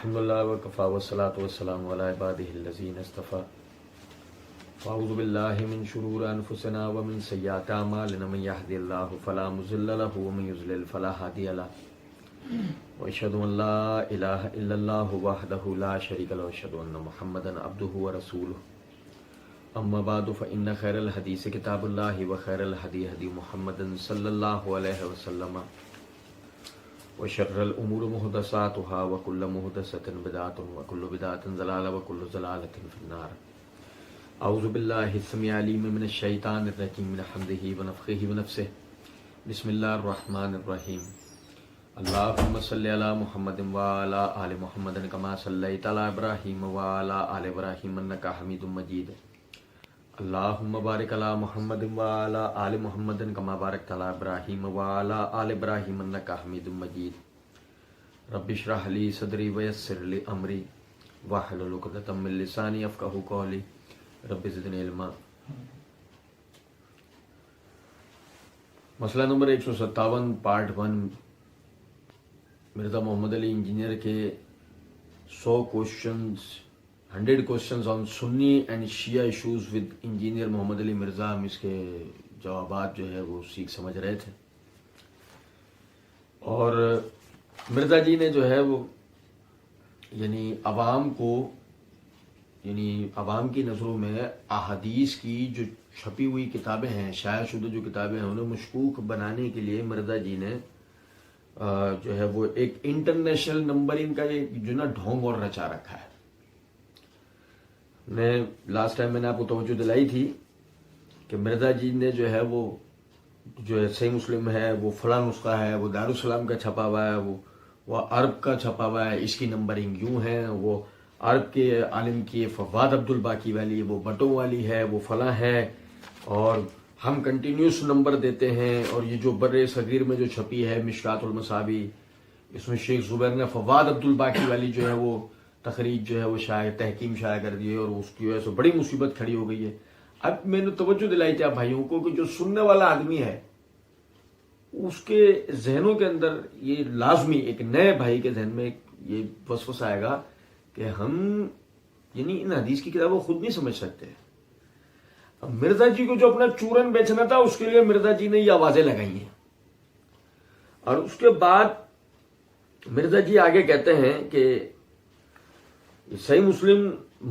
الحمدللہ وکفا والصلاۃ والسلام علی عبادہ الذین اصطفیٰ اعوذ باللہ من شرور انفسنا ومن سیئات اعمالنا من یهد اللہ فلا مضل له ومن یضلل فلا هادی له واشهد ان لا الہ الا اللہ وحدہ لا شریک له واشهد ان محمدا عبدہ ورسولہ اما بعد فان خیر الحدیث کتاب اللہ وخیر الہدی ہدی محمد صلی اللہ علیہ وسلم وشر الامور محدثاتها وكل محدثة بدعة وكل بدعة ضلالة وكل ضلالة في النار. اعوذ باللہ السمیع العلیم من الشیطان الرجیم من حمده ونفخه ونفثه. بسم اللہ الرحمن الرحیم. اللهم صل علی محمد وعلى آل محمد كما صلیت علی ابراہیم وعلى آل ابراہیم انک حمید مجید. اللهم بارک علی محمد وعلى آل محمد كما بارکت علی ابراہیم وعلى آل ابراہیم انک حمید مجید. رب اشرح لی صدری ویسر لی امری واحلل عقدۃ من لسانی یفقہوا قولی. رب زدنی علما. مسئلہ number 157 part 1 Mirza Muhammad Ali engineer کے 100 questions on Sunni and Shia issues with engineer Muhammad Ali Mirza. ہم اس کے جوابات جو ہے وہ سیکھ سمجھ رہے تھے، اور مرزا جی نے جو ہے وہ عوام کی نظروں میں احادیث کی جو چھپی ہوئی کتابیں ہیں، شائع شدہ جو کتابیں ہیں، انہیں مشکوک بنانے کے لیے مرزا جی نے جو ہے وہ ایک انٹرنیشنل نمبرنگ کا ایک جو نا ڈھونگ اور رچا رکھا ہے. لاسٹ ٹائم میں نے آپ کو توجہ دلائی تھی کہ مرزا جی نے جو ہے وہ جو ہے صحیح مسلم ہے وہ فلاں نسخہ ہے، وہ دارالسلام کا چھپا ہوا ہے، وہ عرب کا چھپا ہوا ہے، اس کی نمبرنگ یوں ہے، وہ عرب کے عالم کی فواد عبد الباقی والی، وہ بٹوں والی ہے، وہ فلاں ہے، اور ہم کنٹینیوس نمبر دیتے ہیں. اور یہ جو بر صغیر میں جو چھپی ہے مشکات المصابیح، اس میں شیخ زبیر نے فواد عبد الباقی والی جو ہے وہ تخریج جو ہے وہ تحکیم شائع کر دی ہے، اور اس کی وجہ سے بڑی مصیبت کھڑی ہو گئی ہے. اب میں نے توجہ دلائی تھی آپ بھائیوں کو کہ جو سننے والا آدمی ہے اس کے ذہنوں کے اندر یہ لازمی ایک نئے بھائی کے ذہن میں یہ وسوسہ آئے گا کہ ہم ان حدیث کی کتابوں خود نہیں سمجھ سکتے. اب مرزا جی کو جو اپنا چورن بیچنا تھا اس کے لیے مرزا جی نے یہ آوازیں لگائی ہیں، اور اس کے بعد مرزا جی آگے کہتے ہیں کہ صحیح مسلم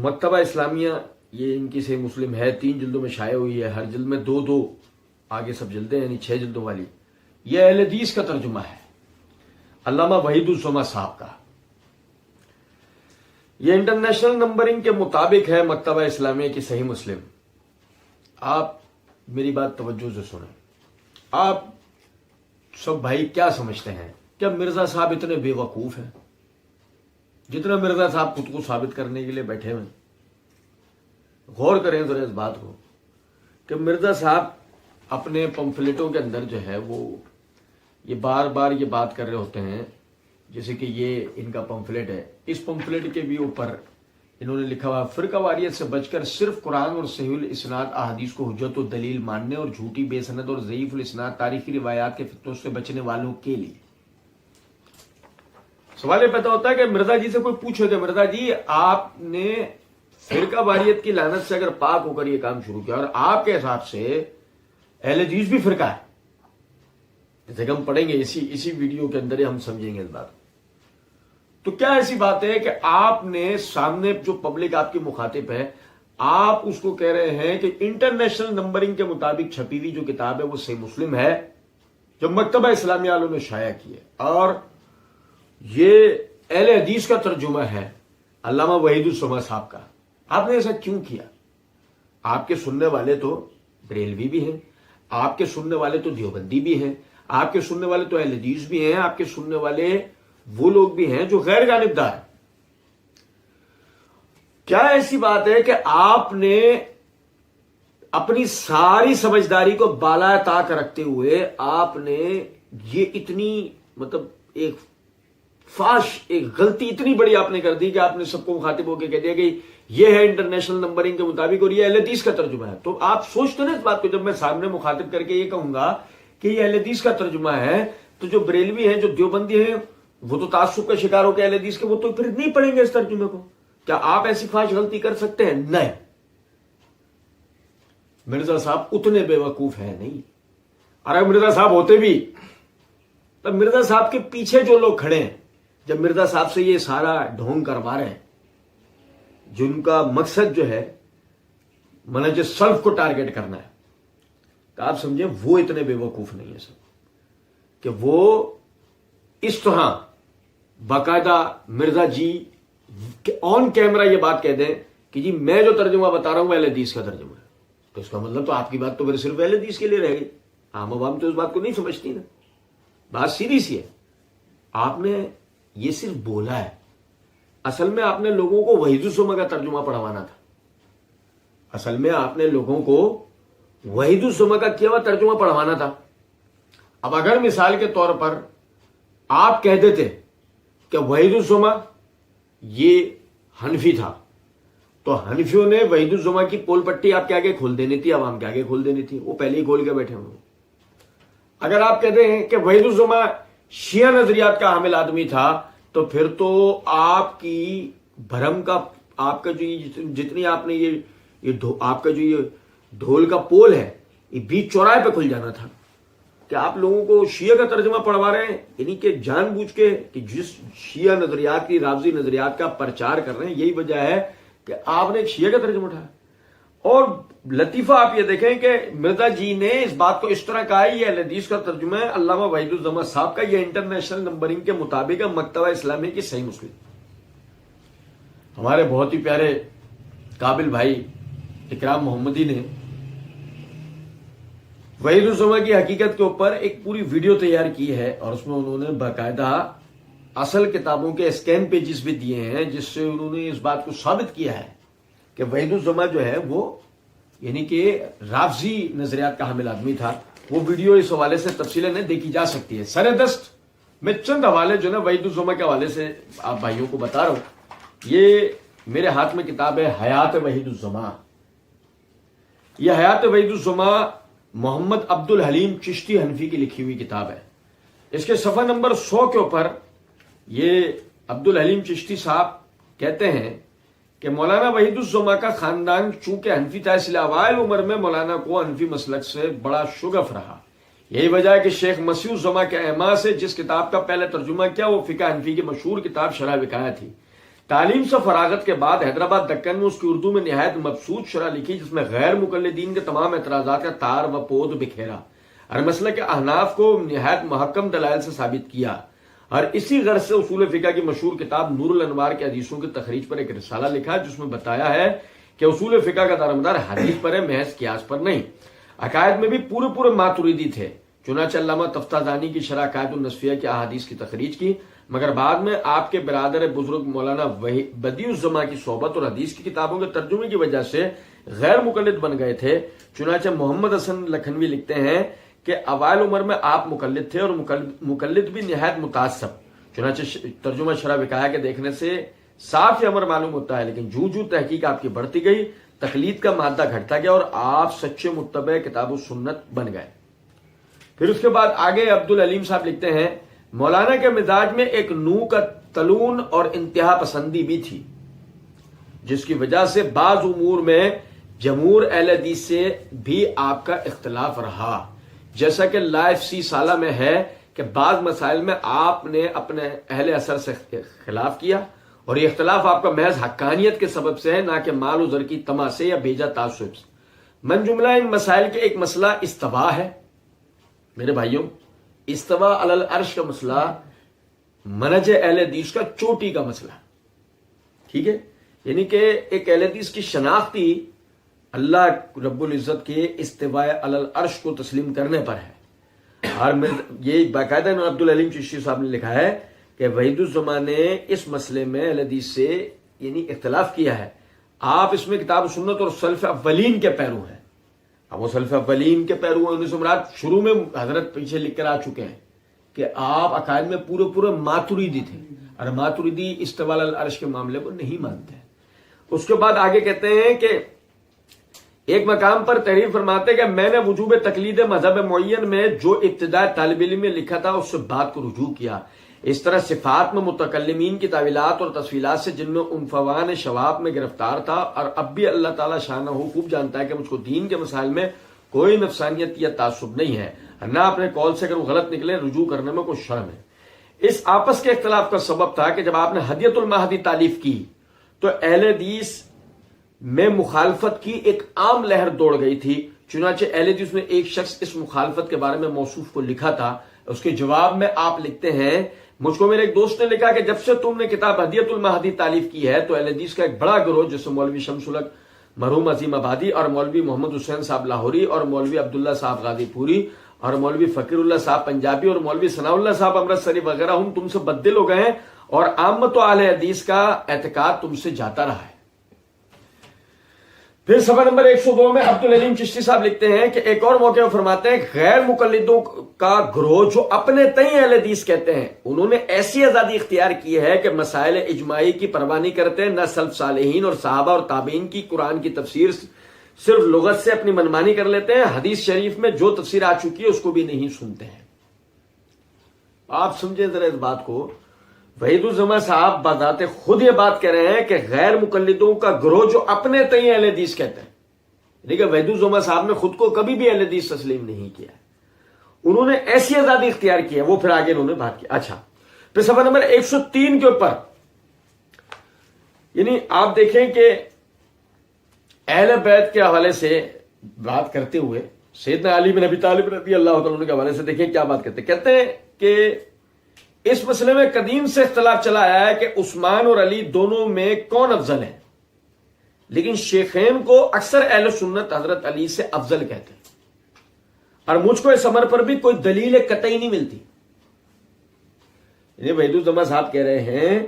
مکتبہ اسلامیہ، یہ ان کی صحیح مسلم ہے، 3 جلدوں میں شائع ہوئی ہے، ہر جلد میں 2 آگے سب جلدیں یعنی 6 جلدوں والی. یہ اہل حدیث کا ترجمہ ہے علامہ وحید الزما صاحب کا. یہ انٹرنیشنل نمبرنگ کے مطابق ہے مکتبہ اسلامیہ کی صحیح مسلم. آپ میری بات توجہ سے سنیں. آپ سب بھائی کیا سمجھتے ہیں؟ کیا مرزا صاحب اتنے بے وقوف ہیں جتنا مرزا صاحب خود کو ثابت کرنے کے لیے بیٹھے ہوئے؟ غور کریں ذرا اس بات کو کہ مرزا صاحب اپنے پمفلیٹوں کے اندر جو ہے وہ یہ بار بار یہ بات کر رہے ہوتے ہیں، جیسے کہ یہ ان کا پمفلیٹ ہے، اس پمفلیٹ کے بھی اوپر انہوں نے لکھا ہوا فرقہ واریت سے بچ کر صرف قرآن اور صحیح الاسناد احادیث کو حجت و دلیل ماننے اور جھوٹی بے سند اور ضعیف الاسناد تاریخی روایات کے فتنوں سے بچنے والوں کے لیے. سوال یہ پیدا ہوتا ہے کہ مرزا جی سے کوئی پوچھے کہ مرزا جی آپ نے فرقہ واریت کی لعنت سے اگر پاک ہو کر یہ کام شروع کیا، اور آپ کے حساب سے اہل حدیث بھی فرقہ ہے، جیسے کہ ہم پڑھیں گے اسی ویڈیو کے اندر ہی ہم سمجھیں گے اس بات. تو کیا ایسی بات ہے کہ آپ نے سامنے جو پبلک آپ کی مخاطب ہے، آپ اس کو کہہ رہے ہیں کہ انٹرنیشنل نمبرنگ کے مطابق چھپی ہوئی جو کتاب ہے وہ صحیح مسلم ہے جو مکتبہ اسلامیہ والوں نے شائع کی ہے، اور یہ اہل حدیث کا ترجمہ ہے علامہ وحید الزما صاحب کا. آپ نے ایسا کیوں کیا؟ آپ کے سننے والے تو بریلوی بھی ہیں، آپ کے سننے والے تو دیوبندی بھی ہیں، آپ کے سننے والے تو اہل حدیث بھی ہیں، آپ کے سننے والے وہ لوگ بھی ہیں جو غیر جانبدار. کیا ایسی بات ہے کہ آپ نے اپنی ساری سمجھداری کو بالا طاق رکھتے ہوئے آپ نے یہ اتنی ایک فاش ایک غلطی اتنی بڑی آپ نے کر دی کہ آپ نے سب کو مخاطب ہو کے کہہ دیا کہ یہ ہے انٹرنیشنل نمبرنگ کے مطابق اور یہ اہل حدیث کا ترجمہ ہے. تو آپ سوچتے نا اس بات کو، جب میں سامنے مخاطب کر کے یہ کہوں گا کہ یہ اہل حدیث کا ترجمہ ہے تو جو بریلوی ہیں جو دیوبندی ہیں وہ تو تعصب کا شکار ہو کے اہل حدیث کے، وہ تو پھر نہیں پڑھیں گے اس ترجمے کو. کیا آپ ایسی فاحش غلطی کر سکتے ہیں؟ نہیں. مرزا صاحب اتنے بے وقوف ہیں نہیں. اور اگر مرزا صاحب ہوتے بھی تب مرزا صاحب کے پیچھے جو لوگ کھڑے ہیں، جب مرزا صاحب سے یہ سارا ڈھونگ کروا رہے ہیں، جن کا مقصد جو ہے منہج سلف کو ٹارگٹ کرنا ہے، تو آپ سمجھیں وہ اتنے بے وقوف نہیں ہے سب کہ وہ اس طرح باقاعدہ مرزا جی آن کیمرہ یہ بات کہہ دیں کہ جی میں جو ترجمہ بتا رہا ہوں وہ اہل حدیث کا ترجمہ ہے. تو اس کا مطلب تو آپ کی بات تو پھر صرف اہل حدیث کے لیے رہ گئی. عام عوام تو اس بات کو نہیں سمجھتی نا. بات سیدھی سی ہے. آپ نے یہ صرف بولا ہے، اصل میں آپ نے لوگوں کو وحید الزمہ کا ترجمہ پڑھوانا تھا. اصل میں آپ نے لوگوں کو وحید الزمہ کا کیا ہوا ترجمہ پڑھوانا تھا. اب اگر مثال کے طور پر آپ کہہ دیتے کہ وحید الزمہ یہ حنفی تھا، تو حنفیوں نے وحید الزمہ کی پول پٹی آپ کے آگے کھول دینی تھی، عوام کے آگے کھول دینی تھی. وہ پہلے ہی کھول کے بیٹھے ہوئے. اگر آپ کہتے ہیں کہ وحید الزمہ شیعہ نظریات کا حامل آدمی تھا، تو پھر تو آپ کی بھرم کا، آپ کا جو جتنی آپ نے یہ آپ کا جو یہ ڈھول کا پول ہے، یہ بیچ چوراہے پہ کھل جانا تھا. کہ آپ لوگوں کو شیعہ کا ترجمہ پڑھوا رہے ہیں، یعنی کہ جان بوجھ کے کہ جس شیعہ نظریات کی، رافضی نظریات کا پرچار کر رہے ہیں، یہی وجہ ہے کہ آپ نے ایک شیعہ کا ترجمہ اٹھایا. اور لطیفہ آپ یہ دیکھیں کہ مرزا جی نے اس بات کو اس طرح کہا، یہ اہل حدیث کا ترجمہ ہے علامہ وحید الزمہ صاحب کا، یہ انٹرنیشنل نمبرنگ کے مطابق ہے مکتبہ اسلامی کی صحیح مسلم. ہمارے بہت ہی پیارے قابل بھائی اکرام محمدی نے وحید الزمہ کی حقیقت کے اوپر ایک پوری ویڈیو تیار کی ہے، اور اس میں انہوں نے باقاعدہ اصل کتابوں کے اسکین پیجز بھی دیے ہیں، جس سے انہوں نے اس بات کو ثابت کیا ہے کہ وحید الزمہ جو ہے وہ یعنی کہ رافضی نظریات کا حامل آدمی تھا. وہ ویڈیو اس حوالے سے تفصیلیں نہیں دیکھی جا سکتی ہے. سر دست میں چند حوالے جو نا وحید الزمہ کے حوالے سے آپ بھائیوں کو بتا رہا ہوں. یہ میرے ہاتھ میں کتاب ہے حیات وحید الزمہ. یہ حیات وحید الزمہ محمد عبد الحلیم چشتی حنفی کی لکھی ہوئی کتاب ہے. اس کے صفحہ نمبر 100 کے اوپر یہ عبد الحلیم چشتی صاحب کہتے ہیں کہ مولانا وحید الزمہ کا خاندان چونکہ حنفی تھا، اس لیے اوائل عمر میں مولانا کو حنفی مسلک سے بڑا شغف رہا. یہی وجہ ہے کہ شیخ مسیح الزمہ کے اعما سے جس کتاب کا پہلے ترجمہ کیا وہ فقہ حنفی کی مشہور کتاب شرح وقایہ تھی. تعلیم سے فراغت کے بعد حیدرآباد دکن میں اس کی اردو میں نہایت مبسوط شرح لکھی، جس میں غیر مقلدین کے تمام اعتراضات کا تار و پود بکھیرا اور مسلک احناف کو نہایت محکم دلائل سے ثابت کیا. اور اسی غرض سے اصول فقہ کی مشہور کتاب نور الانوار کے حدیثوں کی تخریج پر ایک رسالہ لکھا، جس میں بتایا ہے کہ اصول فقہ کا دارمدار حدیث پر ہے، محض قیاس پر نہیں. عقائد میں بھی پورے ماتریدی تھے. چنانچہ علامہ تفتازانی کی شرح عقائد النصفیہ کی احادیث کی تخریج کی، مگر بعد میں آپ کے برادر بزرگ مولانا بدیع الزمہ کی صحبت اور حدیث کی کتابوں کے ترجمے کی وجہ سے غیر مقلد بن گئے تھے. چنانچہ محمد حسن لکھنوی لکھتے ہیں کہ اوائل عمر میں آپ مقلد تھے اور مقلد بھی نہایت متعصب. چنانچہ ترجمہ شرح وقایہ کے دیکھنے سے صاف یہ امر معلوم ہوتا ہے، لیکن جو تحقیق آپ کی بڑھتی گئی، تقلید کا مادہ گھٹتا گیا اور آپ سچے متبع کتاب و سنت بن گئے. پھر اس کے بعد آگے عبد الحلیم صاحب لکھتے ہیں مولانا کے مزاج میں ایک نو کا تلون اور انتہا پسندی بھی تھی، جس کی وجہ سے بعض امور میں جمہور اہل حدیث سے بھی آپ کا اختلاف رہا، جیسا کہ لائف سی سالہ میں ہے کہ بعض مسائل میں آپ نے اپنے اہل اثر سے خلاف کیا، اور یہ اختلاف آپ کا محض حقانیت کے سبب سے ہے، نہ کہ مال و زر کی طمع سے یا بھیجا تعصب سے. من جملہ ان مسائل کے ایک مسئلہ استوا ہے. میرے بھائیوں، استوا علی العرش کا مسئلہ منہج اہل حدیث کا چوٹی کا مسئلہ، ٹھیک ہے، یعنی کہ ایک اہل حدیث کی شناختی اللہ رب العزت کے استواء علی العرش کو تسلیم کرنے پر ہے. اور یہ باقاعدہ عبد الحلیم چشتی صاحب نے لکھا ہے کہ وحید الزمہ نے اس مسئلے میں اہل حدیث سے یعنی اختلاف کیا ہے. آپ اس میں کتاب سنت اور سلف اولین کے پیرو ہیں. اب وہ سلف اولین کے پیرو ہیں، 19 مراد شروع میں حضرت پیچھے لکھ کر آ چکے ہیں کہ آپ عقائد میں پورے ماتریدی تھے، اور ماتریدی استواء علی العرش کے معاملے کو نہیں مانتے. اس کے بعد آگے کہتے ہیں کہ ایک مقام پر تحریر فرماتے کہ میں نے وجوب تقلید مذہب معین میں جو ابتداء طالب علم میں لکھا تھا اس سے بات کو رجوع کیا. اس طرح صفات میں متکلمین کی تعویلات اور تفصیلات سے جن میں عنفوان شواب میں گرفتار تھا، اور اب بھی اللہ تعالیٰ شانہ خوب جانتا ہے کہ مجھ کو دین کے مسائل میں کوئی نفسانیت یا تعصب نہیں ہے، نہ اپنے قول سے اگر وہ غلط نکلے رجوع کرنے میں کوئی شرم ہے۔ اس آپس کے اختلاف کا سبب تھا کہ جب آپ نے ہدیۃ المہدی تالیف کی تو اہل حدیث میں مخالفت کی ایک عام لہر دوڑ گئی تھی، چنانچہ اہل حدیث میں ایک شخص اس مخالفت کے بارے میں موصوف کو لکھا تھا۔ اس کے جواب میں آپ لکھتے ہیں، مجھ کو میرے ایک دوست نے لکھا کہ جب سے تم نے کتاب ہدیۃ المہدی تالیف کی ہے تو اہل حدیث کا ایک بڑا گروہ جیسے مولوی شمس الحق مرحوم عظیم آبادی اور مولوی محمد حسین صاحب لاہوری اور مولوی عبداللہ صاحب غازی پوری اور مولوی فقیر اللہ صاحب پنجابی اور مولوی ثناء اللہ صاحب امرتسری وغیرہ ہم تم سے بددل ہو گئے ہیں، اور عامت و اہل حدیث کا اعتقاد تم سے جاتا رہا ہے۔ پھر صفحہ نمبر 102 میں عبدالعلیم چشتی صاحب لکھتے ہیں کہ ایک اور موقع میں فرماتے ہیں، غیر مقلدوں کا گروہ جو اپنے تئیں اہل حدیث کہتے ہیں، انہوں نے ایسی آزادی اختیار کی ہے کہ مسائل اجماعی کی پرواہ نہیں کرتے، نہ سلف صالحین اور صحابہ اور تابعین کی قرآن کی تفسیر صرف لغت سے اپنی منمانی کر لیتے ہیں، حدیث شریف میں جو تفسیر آ چکی ہے اس کو بھی نہیں سنتے ہیں۔ آپ سمجھیں ذرا اس بات کو، وحید الزماں صاحب بذات خود یہ بات کہہ رہے ہیں کہ غیر مقلدوں کا گروہ جو اپنے تئیں اہل حدیث کہتے ہیں، لیکن وحید الزماں صاحب نے خود کو کبھی بھی اہل حدیث تسلیم نہیں کیا، انہوں نے ایسی آزادی اختیار کی ہے، وہ پھر آگے انہوں نے بات کی۔ اچھا، پھر صفحہ نمبر 103 کے اوپر یعنی آپ دیکھیں کہ اہل بیت کے حوالے سے بات کرتے ہوئے سیدنا علی بن ابی طالب رضی اللہ تعالیٰ عنہ کے حوالے سے دیکھیں کیا بات کرتے ہیں۔ کہتے ہیں کہ اس مسئلے میں قدیم سے اختلاف چلا آیا ہے کہ عثمان اور علی دونوں میں کون افضل ہے، لیکن شیخین کو اکثر اہل سنت حضرت علی سے افضل کہتے ہیں، اور مجھ کو اس امر پر بھی کوئی دلیل قطعی نہیں ملتی۔ یعنی وحید الزماں صاحب کہہ رہے ہیں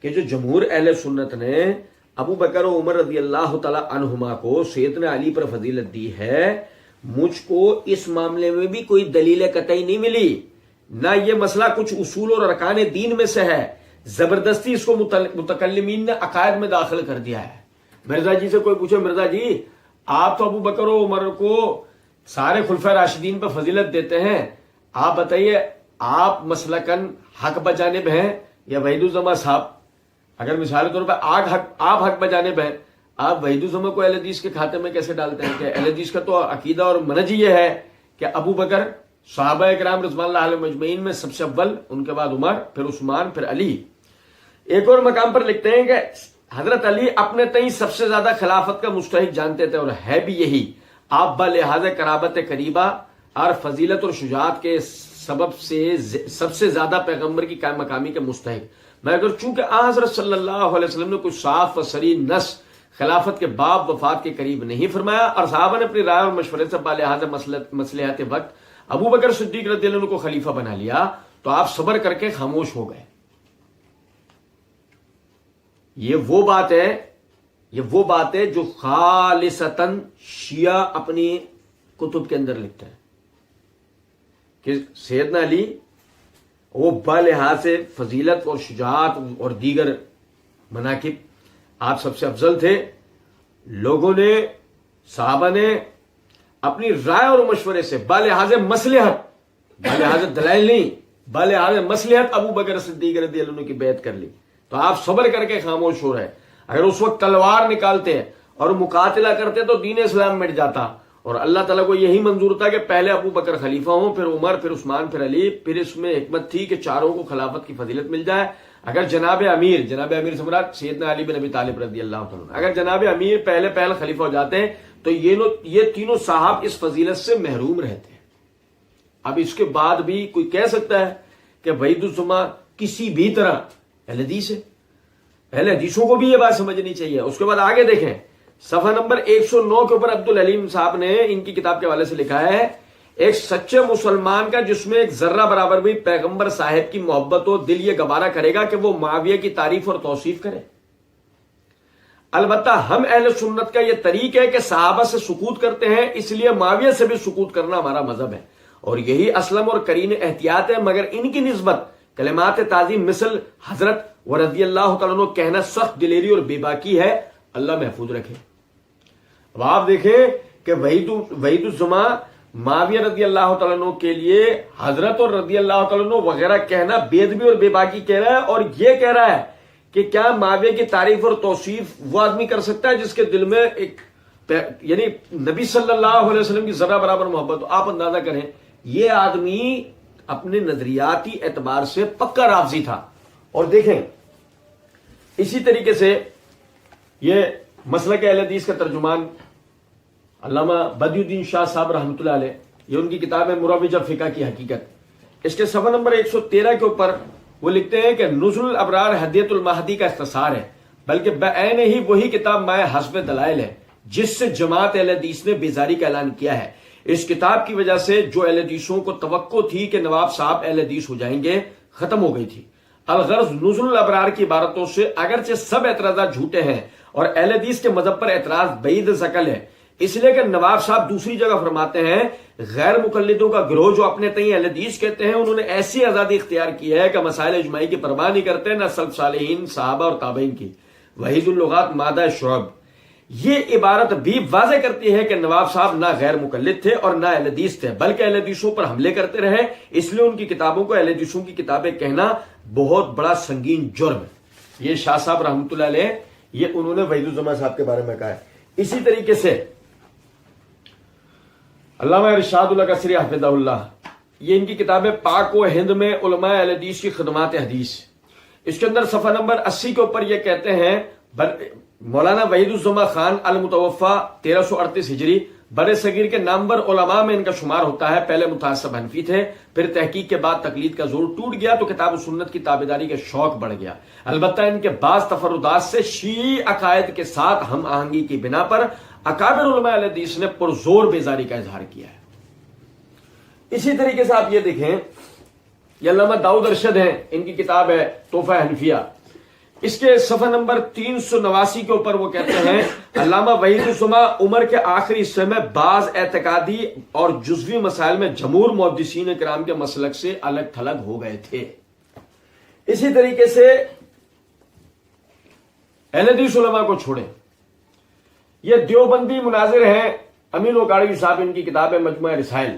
کہ جو جمہور اہل سنت نے ابو بکر و عمر رضی اللہ تعالی عنہما کو سیدنا علی پر فضیلت دی ہے، مجھ کو اس معاملے میں بھی کوئی دلیل قطعی نہیں ملی، نہ یہ مسئلہ کچھ اصول اور ارکان دین میں سے ہے، زبردستی اس کو متکلمین نے عقائد میں داخل کر دیا ہے۔ مرزا جی سے کوئی پوچھے، مرزا جی آپ تو ابو بکر و عمر کو سارے خلفائے راشدین پر فضیلت دیتے ہیں، آپ بتائیے آپ مسلکن حق بجانب ہیں یا وحید الزماں صاحب؟ اگر مثال کے طور پر آپ حق بجانب ہیں، آپ وحید الزماں کو اہل حدیث کے کھاتے میں کیسے ڈالتے ہیں؟ کہ اہل حدیث کا تو عقیدہ اور منہج یہ ہے کہ ابو بکر صحابہ کرام رضوان اللہ علیہم اجمعین میں سب سے اول، ان کے بعد عمر، پھر عثمان، پھر علی۔ ایک اور مقام پر لکھتے ہیں کہ حضرت علی اپنے تئیں سب سے زیادہ خلافت کا مستحق جانتے تھے، اور ہے بھی یہی۔ آپ بلحاظ قرابت قریبہ اور فضیلت اور شجاعت کے سبب سے سب سے زیادہ پیغمبر کی قائم مقامی کے مستحق، مگر چونکہ حضرت صلی اللہ علیہ وسلم نے کوئی صاف و صریح نص خلافت کے باب وفات کے قریب نہیں فرمایا، اور صحابہ نے اپنی رائے اور مشورے سے بلحاظ مصلحت وقت ابو بکر صدیق رضی اللہ عنہ کو خلیفہ بنا لیا، تو آپ صبر کر کے خاموش ہو گئے۔ یہ وہ بات ہے جو خالصتاً شیعہ اپنی کتب کے اندر لکھتے ہیں کہ سیدنا علی وہ بلحاظ فضیلت اور شجاعت اور دیگر مناقب آپ سب سے افضل تھے۔ لوگوں نے، صحابہ نے اپنی رائے اور مشورے سے بلحاظ مصلحت، بلحاظ دلائل نہیں، بلحاظ مصلحت ابو بکر صدیق رضی اللہ عنہ کی بیعت کر لی، تو آپ صبر کر کے خاموش ہو رہے۔ اگر اس وقت تلوار نکالتے اور مقاتلہ کرتے تو دین اسلام مٹ جاتا، اور اللہ تعالیٰ کو یہی منظور تھا کہ پہلے ابو بکر خلیفہ ہوں، پھر عمر، پھر عثمان، پھر علی، پھر اس میں حکمت تھی کہ چاروں کو خلافت کی فضیلت مل جائے۔ اگر جناب امیر سمراٹ سیدنا علی بن ابی طالب رضی اللہ عنہ، اگر جناب امیر پہلے خلیفہ ہو جاتے ہیں تو یہ تینوں صاحب اس فضیلت سے محروم رہتے ہیں۔ اب اس کے بعد بھی کوئی کہہ سکتا ہے کہ وحید الزماں کسی بھی طرح اہل حدیث ہے؟ اہل حدیثوں کو بھی یہ بات سمجھنی چاہیے۔ اس کے بعد آگے دیکھیں صفحہ نمبر 109 کے اوپر عبدالعلیم صاحب نے ان کی کتاب کے حوالے سے لکھا ہے، ایک سچے مسلمان کا جس میں ایک ذرہ برابر بھی پیغمبر صاحب کی محبت ہو، دل یہ گوارا کرے گا کہ وہ معاویہ کی تعریف اور توصیف کرے۔ البتہ ہم اہل سنت کا یہ طریق ہے کہ صحابہ سے سکوت کرتے ہیں، اس لیے معاویہ سے بھی سکوت کرنا ہمارا مذہب ہے، اور یہی اسلم اور کرین احتیاط ہے، مگر ان کی نسبت کلمات تعظیم مثل حضرت و رضی اللہ تعالیٰ عنہ کہنا سخت دلیری اور بے باکی ہے، اللہ محفوظ رکھے۔ اب آپ دیکھیں کہ وحید الزماں معاویہ رضی اللہ تعالیٰ عنہ کے لیے حضرت اور رضی اللہ تعالیٰ عنہ وغیرہ کہنا بے ادبی اور بے باکی کہہ رہا ہے، اور یہ کہہ رہا ہے کہ کیا معاویہ کی تعریف اور توصیف وہ آدمی کر سکتا ہے جس کے دل میں ایک یعنی نبی صلی اللہ علیہ وسلم کی ذرہ برابر محبت ہو؟ آپ اندازہ کریں، یہ آدمی اپنے نظریاتی اعتبار سے پکا رافضی تھا. اور دیکھیں اسی طریقے سے یہ مسلک اہل حدیث کا ترجمان علامہ بدی الدین شاہ صاحب رحمۃ اللہ علیہ، یہ ان کی کتاب ہے مروجہ فقہ کی حقیقت، اس کے صفحہ نمبر 113 کے اوپر وہ لکھتے ہیں کہ نزل الابرار ہدیۃ المہدی کا اختصار ہے، بلکہ بعین ہی وہی کتاب مائے حسب دلائل ہے جس سے جماعت اہل حدیث نے بیزاری کا اعلان کیا ہے. اس کتاب کی وجہ سے جو اہل حدیثوں کو توقع تھی کہ نواب صاحب اہل حدیث ہو جائیں گے ختم ہو گئی تھی. الغرض نزل الابرار کی عبارتوں سے اگرچہ سب اعتراضات جھوٹے ہیں اور اہل حدیث کے مذہب پر اعتراض بعید ثقل ہے، اس لیے کہ نواب صاحب دوسری جگہ فرماتے ہیں غیر مقلدوں کا گروہ جو اپنے تئیں اہل حدیث کہتے ہیں انہوں نے ایسی آزادی اختیار کی ہے کہ مسائل اجماعی کی پرواہ نہیں کرتے، نہ سلف صالحین صحابہ اور تابعین کی. وحید اللغات مادہ شعب. یہ عبارت بھی واضح کرتی ہے کہ نواب صاحب نہ غیر مقلد تھے اور نہ اہل حدیث تھے، بلکہ اہل حدیثوں پر حملے کرتے رہے، اس لیے ان کی کتابوں کو اہل حدیثوں کی کتابیں کہنا بہت بڑا سنگین جرم ہے. یہ شاہ صاحب رحمۃ اللہ علیہ، یہ انہوں نے وحید الزمان صاحب کے بارے میں کہا ہے. اسی طریقے سے علامہ ارشاد اللہ قصری حفظہ اللہ، یہ ان کی کتاب ہے پاک و ہند میں علماء اہل حدیث کی خدمات حدیث، اس کے اندر صفحہ نمبر 80 کے اوپر یہ کہتے ہیں مولانا وحید الزمان خان المتوفا 1338 ہجری بر صغیر کے نامور علماء میں ان کا شمار ہوتا ہے. پہلے متعصب حنفی تھے، پھر تحقیق کے بعد تقلید کا زور ٹوٹ گیا تو کتاب و سنت کی تابعداری کا شوق بڑھ گیا. البتہ ان کے بعض تفردات سے شیعی عقائد کے ساتھ ہم آہنگی کی بنا پر اکابر علماء اہل حدیث نے پرزور بیزاری کا اظہار کیا ہے. اسی طریقے سے آپ یہ دیکھیں، یہ علامہ داؤد ارشد ہیں، ان کی کتاب ہے تحفہ حنفیہ، اس کے صفحہ نمبر 389 کے اوپر وہ کہتے ہیں علامہ وحید الزمان عمر کے آخری حصے میں بعض اعتقادی اور جزوی مسائل میں جمہور محدثین کرام کے مسلک سے الگ تھلگ ہو گئے تھے. اسی طریقے سے اہل حدیث علماء کو چھوڑیں، یہ دیوبندی مناظر ہیں امین اوکاڑوی صاحب، ان کی کتاب ہے مجموعہ رسائل.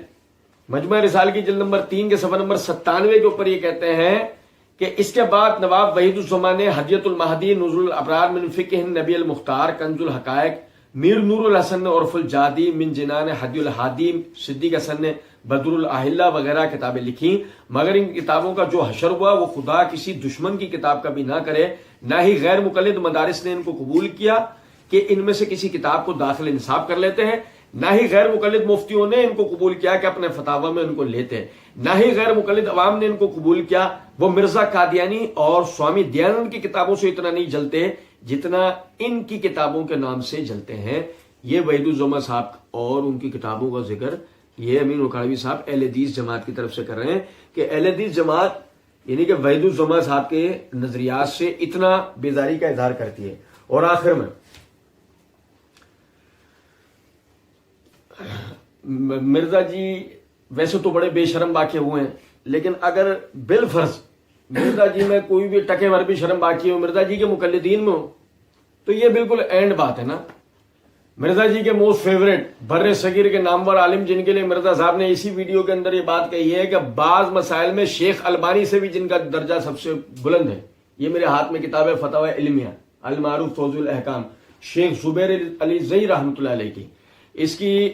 مجموعہ رسائل کی جلد نمبر 3 کے صفحہ نمبر 97 کے اوپر یہ کہتے ہیں کہ اس کے بعد نواب وحید الزمان نے ہدیۃ المہدی، نزول الابرار من فقہ نبی المختار، کنز الحقائق، میر نور الحسن نے عرف الجادی، من جنان ہدی الحادی، صدیق حسن نے بدر الاحلہ وغیرہ کتابیں لکھی، مگر ان کتابوں کا جو حشر ہوا وہ خدا کسی دشمن کی کتاب کا بھی نہ کرے. نہ ہی غیر مقلد مدارس نے ان کو قبول کیا کہ ان میں سے کسی کتاب کو داخل انصاب کر لیتے ہیں، نہ ہی غیر مقلد مفتیوں نے ان کو قبول کیا کہ اپنے فتاوی میں ان کو لیتے، نہ ہی غیر مقلد عوام نے ان کو قبول کیا. وہ مرزا قادیانی اور سوامی دیانند کی کتابوں سے اتنا نہیں جلتے جتنا ان کی کتابوں کے نام سے جلتے ہیں. یہ وحید الزمان صاحب اور ان کی کتابوں کا ذکر یہ امین اوکاڑوی صاحب اہل حدیث جماعت کی طرف سے کر رہے ہیں کہ اہل حدیث جماعت یعنی کہ وحید الزمان صاحب کے نظریات سے اتنا بیزاری کا اظہار کرتی ہے. اور آخر میں مرزا جی ویسے تو بڑے بے شرم باقی ہوئے ہیں، لیکن اگر بالفرض مرزا جی میں کوئی بھی ٹکے بھر بھی شرم باقی ہو، مرزا جی کے مقلدین میں ہو، تو یہ بالکل اینڈ بات ہے نا. مرزا جی کے موسٹ فیوریٹ بر صغیر کے نامور عالم جن کے لیے مرزا صاحب نے اسی ویڈیو کے اندر یہ بات کہی ہے کہ بعض مسائل میں شیخ البانی سے بھی جن کا درجہ سب سے بلند ہے. یہ میرے ہاتھ میں کتاب ہے فتاوی علمیہ المعروف فوز الاحکام، شیخ زبیر علی زئی رحمۃ اللہ علیہ کی. اس کی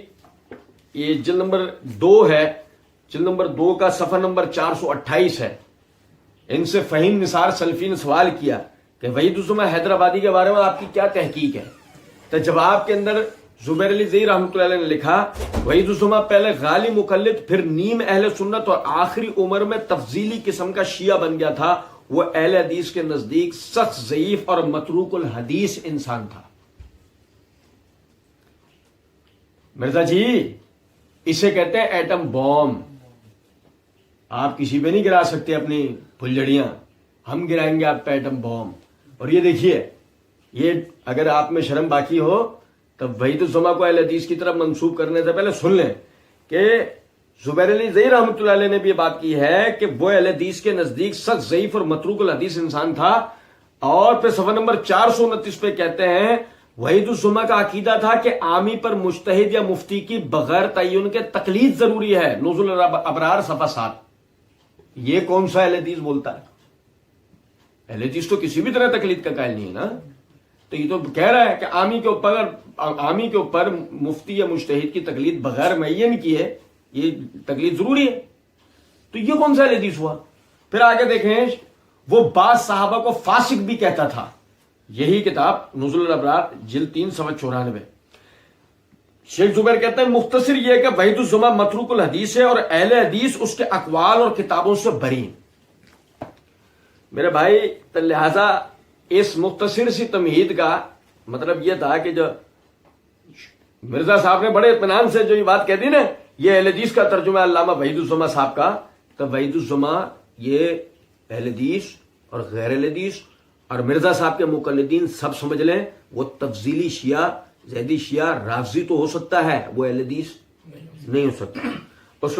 یہ جلد نمبر 2 ہے، جلد نمبر 2 کا صفحہ نمبر 428 ہے. ان سے فہیم نثار سلفی نے سوال کیا کہ وحید الزمان حیدرآبادی کے بارے میں آپ کی کیا تحقیق ہے؟ تو جواب کے اندر زبیر علی زئی رحمۃ اللہ علیہ نے لکھا وحید الزمان پہلے غالی مقلد، پھر نیم اہل سنت اور آخری عمر میں تفضیلی قسم کا شیعہ بن گیا تھا. وہ اہل حدیث کے نزدیک سخت ضعیف اور متروک الحدیث انسان تھا. مرزا جی اسے کہتے ہیں ایٹم بوم. آپ کسی پہ نہیں گرا سکتے اپنی پھلجڑیاں، ہم گرائیں گے آپ پہ ایٹم بوم. اور یہ دیکھیے، یہ اگر آپ میں شرم باقی ہو تب وحید الزمان کو اہل حدیث کی طرف منسوب کرنے سے پہلے سن لیں کہ زبیر علی زئی رحمۃ اللہ علیہ نے بھی یہ بات کی ہے کہ وہ اہل حدیث کے نزدیک سخت ضعیف اور متروک الحدیث انسان تھا. اور پھر صفحہ نمبر 429 پہ کہتے ہیں وحید الزما کا عقیدہ تھا کہ عامی پر مجتہد یا مفتی کی بغیر تعین کے تقلید ضروری ہے. نزول الابرار صفحہ 7. یہ کون سا اہل حدیث بولتا ہے؟ اہل حدیث تو کسی بھی طرح تقلید کا قائل نہیں ہے نا. تو یہ تو کہہ رہا ہے کہ عامی کے اوپر مفتی یا مجتہد کی تقلید بغیر معین کی ہے، یہ تقلید ضروری ہے. تو یہ کون سا اہل حدیث ہوا؟ پھر آگے دیکھیں، وہ بعض صحابہ کو فاسق بھی کہتا تھا. یہی کتاب نزول الابرار جلد 3 صفحہ 94. شیخ زبیر کہتے ہیں مختصر یہ کہ وحید الزما متروک الحدیث ہے اور اہل حدیث اس کے اقوال اور کتابوں سے بری. میرے بھائی، لہذا اس مختصر سی تمہید کا مطلب یہ تھا کہ جو مرزا صاحب نے بڑے اطمینان سے جو یہ بات کہہ دی نا، یہ اہل حدیث کا ترجمہ ہے علامہ وحید الزما صاحب کا. تو وحید الزما یہ اہل حدیث اور غیر اہل حدیث اور مرزا صاحب کے مقلدین سب سمجھ لیں، وہ تفضیلی شیعہ، زیدی شیعہ، رافضی تو ہو سکتا ہے، وہ اہل حدیث نہیں ہو سکتا. اس